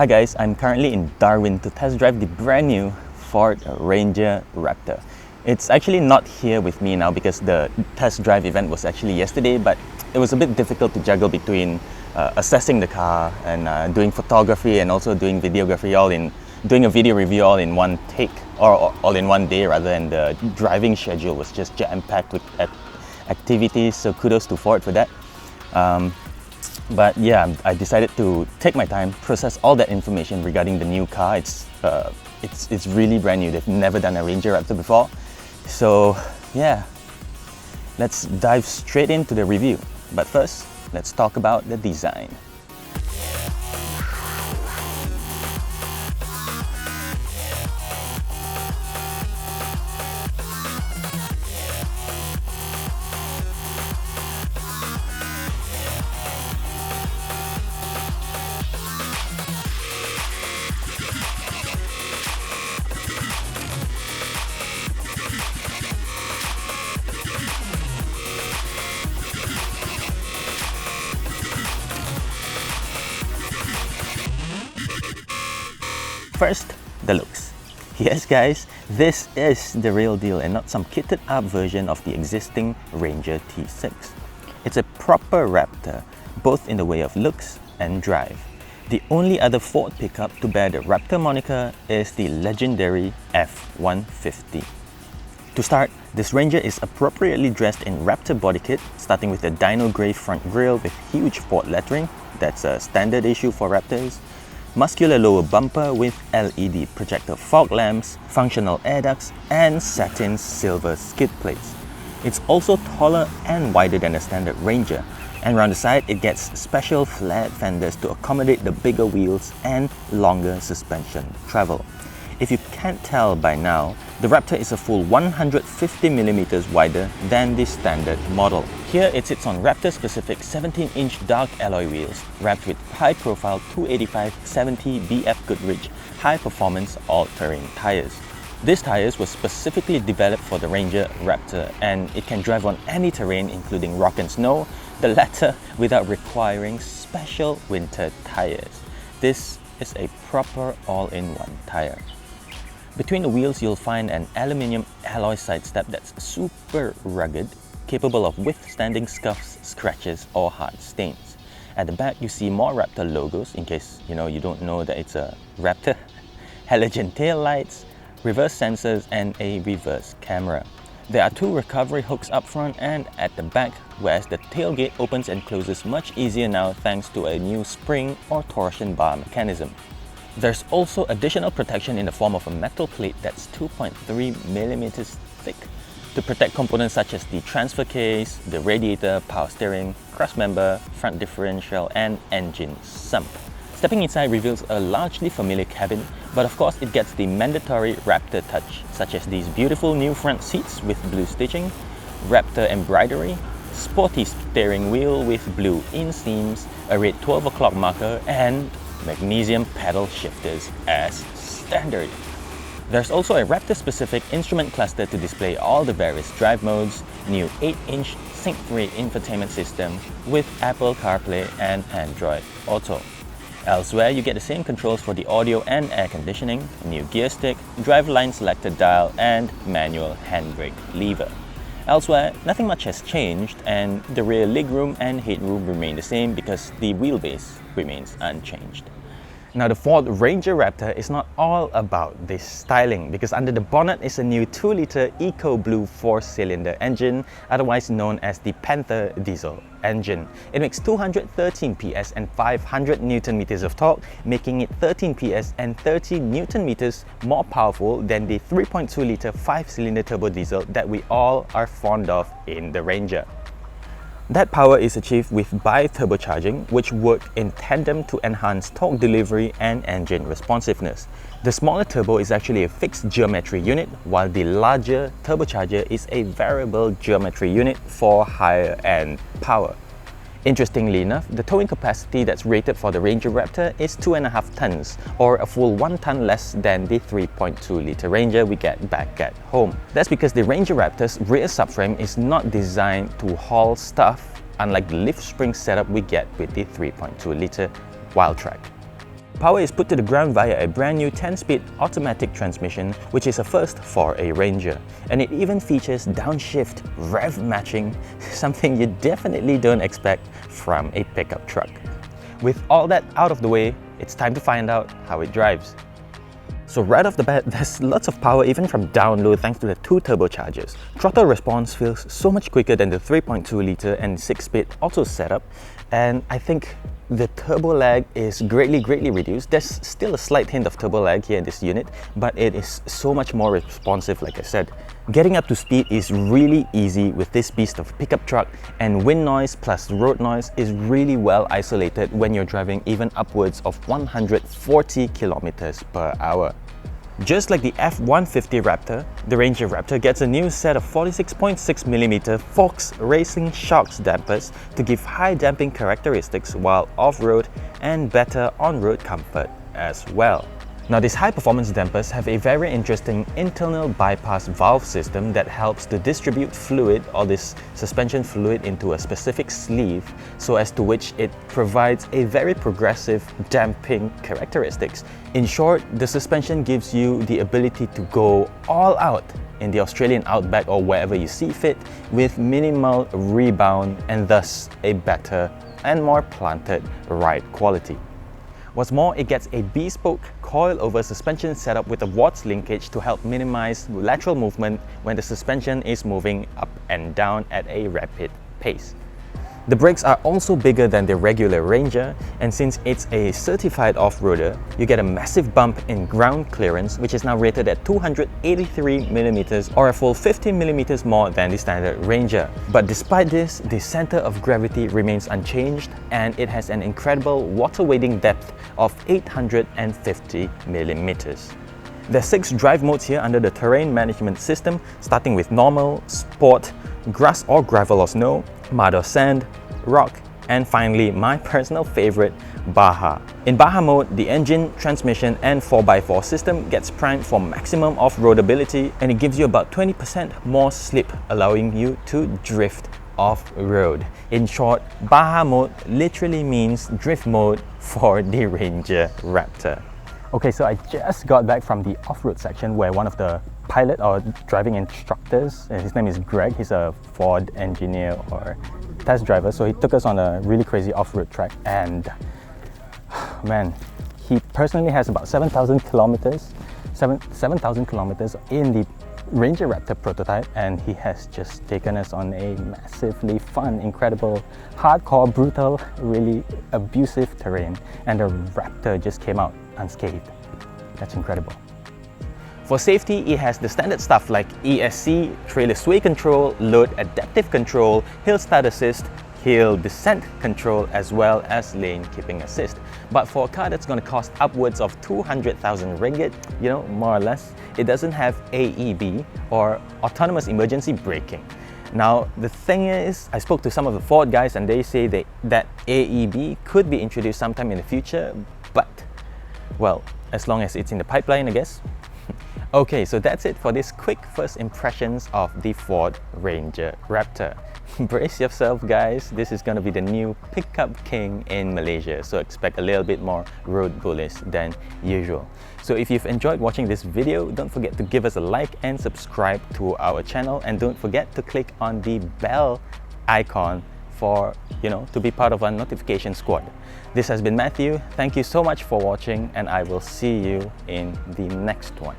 Hi guys, I'm currently in Darwin to test drive the brand new Ford Ranger Raptor. It's actually not here with me now because the test drive event was actually yesterday, but it was a bit difficult to juggle between assessing the car and doing photography and also doing videography doing a video review all in one take, or all in one day rather, and the driving schedule was just jam-packed with activities, so kudos to Ford for that. But yeah, I decided to take my time, process all that information regarding the new car. It's really brand new. They've never done a Ranger Raptor before. So yeah, let's dive straight into the review. But first, let's talk about the design. First, the looks. Yes guys, this is the real deal and not some kitted up version of the existing Ranger T6. It's a proper Raptor, both in the way of looks and drive. The only other Ford pickup to bear the Raptor moniker is the legendary F-150. To start, this Ranger is appropriately dressed in Raptor body kit, starting with the Dino Grey front grille with huge Ford lettering. That's a standard issue for Raptors. Muscular lower bumper with LED projector fog lamps, functional air ducts, and satin silver skid plates. It's also taller and wider than the standard Ranger, and around the side it gets special flared fenders to accommodate the bigger wheels and longer suspension travel. If you can't tell by now, the Raptor is a full 150mm wider than the standard model. Here it sits on Raptor-specific 17-inch dark alloy wheels, wrapped with high-profile 285/70 BF Goodrich high-performance all-terrain tires. These tires were specifically developed for the Ranger Raptor, and it can drive on any terrain including rock and snow, the latter without requiring special winter tires. This is a proper all-in-one tire. Between the wheels, you'll find an aluminium alloy side step that's super rugged, capable of withstanding scuffs, scratches, or hard stains. At the back, you see more Raptor logos, in case you don't know that it's a Raptor. Halogen tail lights, reverse sensors, and a reverse camera. There are two recovery hooks up front and at the back, whereas the tailgate opens and closes much easier now thanks to a new spring or torsion bar mechanism. There's also additional protection in the form of a metal plate that's 2.3mm thick to protect components such as the transfer case, the radiator, power steering, crossmember, front differential, and engine sump. Stepping inside reveals a largely familiar cabin, but of course it gets the mandatory Raptor touch, such as these beautiful new front seats with blue stitching, Raptor embroidery, sporty steering wheel with blue inseams, a red 12 o'clock marker, and magnesium pedal shifters as standard. There's also a Raptor-specific instrument cluster to display all the various drive modes, new 8-inch sync-free infotainment system with Apple CarPlay and Android Auto. Elsewhere, you get the same controls for the audio and air conditioning, new gear stick, driveline selector dial, and manual handbrake lever. Elsewhere, nothing much has changed, and the rear legroom and headroom remain the same because the wheelbase remains unchanged. Now, the Ford Ranger Raptor is not all about this styling, because under the bonnet is a new 2-litre Eco-Blue 4-cylinder engine, otherwise known as the Panther diesel engine. It makes 213 PS and 500 Nm of torque, making it 13 PS and 30 Nm more powerful than the 3.2-litre 5-cylinder turbo diesel that we all are fond of in the Ranger. That power is achieved with bi-turbocharging, which work in tandem to enhance torque delivery and engine responsiveness. The smaller turbo is actually a fixed geometry unit, while the larger turbocharger is a variable geometry unit for higher end power. Interestingly enough, the towing capacity that's rated for the Ranger Raptor is 2.5 tons, or a full 1 ton less than the 3.2-litre Ranger we get back at home. That's because the Ranger Raptor's rear subframe is not designed to haul stuff, unlike the lift spring setup we get with the 3.2-litre Wildtrak. Power is put to the ground via a brand new 10-speed automatic transmission, which is a first for a Ranger. And it even features downshift rev matching, something you definitely don't expect from a pickup truck. With all that out of the way, it's time to find out how it drives. So right off the bat, there's lots of power even from down low thanks to the 2 turbochargers. Throttle response feels so much quicker than the 3.2 litre and 6-speed auto setup, and I think the turbo lag is greatly reduced. There's still a slight hint of turbo lag here in this unit, but it is so much more responsive, like I said. Getting up to speed is really easy with this beast of a pickup truck, and wind noise plus road noise is really well isolated when you're driving even upwards of 140 kilometers per hour. Just like the F-150 Raptor, the Ranger Raptor gets a new set of 46.6mm Fox Racing Shocks dampers to give high damping characteristics while off-road and better on-road comfort as well. Now, these high-performance dampers have a very interesting internal bypass valve system that helps to distribute fluid or this suspension fluid into a specific sleeve, so as to which it provides a very progressive damping characteristics. In short, the suspension gives you the ability to go all out in the Australian outback or wherever you see fit with minimal rebound and thus a better and more planted ride quality. What's more, it gets a bespoke coil-over suspension setup with a Watts linkage to help minimize lateral movement when the suspension is moving up and down at a rapid pace. The brakes are also bigger than the regular Ranger, and since it's a certified off-roader, you get a massive bump in ground clearance, which is now rated at 283mm or a full 15mm more than the standard Ranger. But despite this, the center of gravity remains unchanged, and it has an incredible water wading depth of 850mm. There's 6 drive modes here under the terrain management system, starting with normal, sport, grass or gravel or snow, mud or sand, rock, and finally my personal favorite, Baja. In Baja mode, the engine, transmission and 4x4 system gets primed for maximum off-roadability, and it gives you about 20% more slip, allowing you to drift off-road. In short, Baja mode literally means drift mode for the Ranger Raptor. Okay, so I just got back from the off-road section where one of the pilot or driving instructors, his name is Greg, he's a Ford engineer or test driver, so he took us on a really crazy off-road track, and man, he personally has about 7,000 kilometers in the Ranger Raptor prototype, and he has just taken us on a massively fun, incredible, hardcore, brutal, really abusive terrain, and the Raptor just came out unscathed. That's incredible. For safety, it has the standard stuff like ESC, trailer sway control, load adaptive control, hill start assist, hill descent control, as well as lane keeping assist. But for a car that's going to cost upwards of 200,000 ringgit, you know, more or less, it doesn't have AEB or autonomous emergency braking. Now, the thing is, I spoke to some of the Ford guys and they say that AEB could be introduced sometime in the future, but, well, as long as it's in the pipeline, I guess. Okay, so that's it for this quick first impressions of the Ford Ranger Raptor. Brace yourself, guys, this is going to be the new pickup king in Malaysia, so expect a little bit more road bullies than usual. So if you've enjoyed watching this video, don't forget to give us a like and subscribe to our channel, and don't forget to click on the bell icon for, to be part of our notification squad. This has been Matthew. Thank you so much for watching, and I will see you in the next one.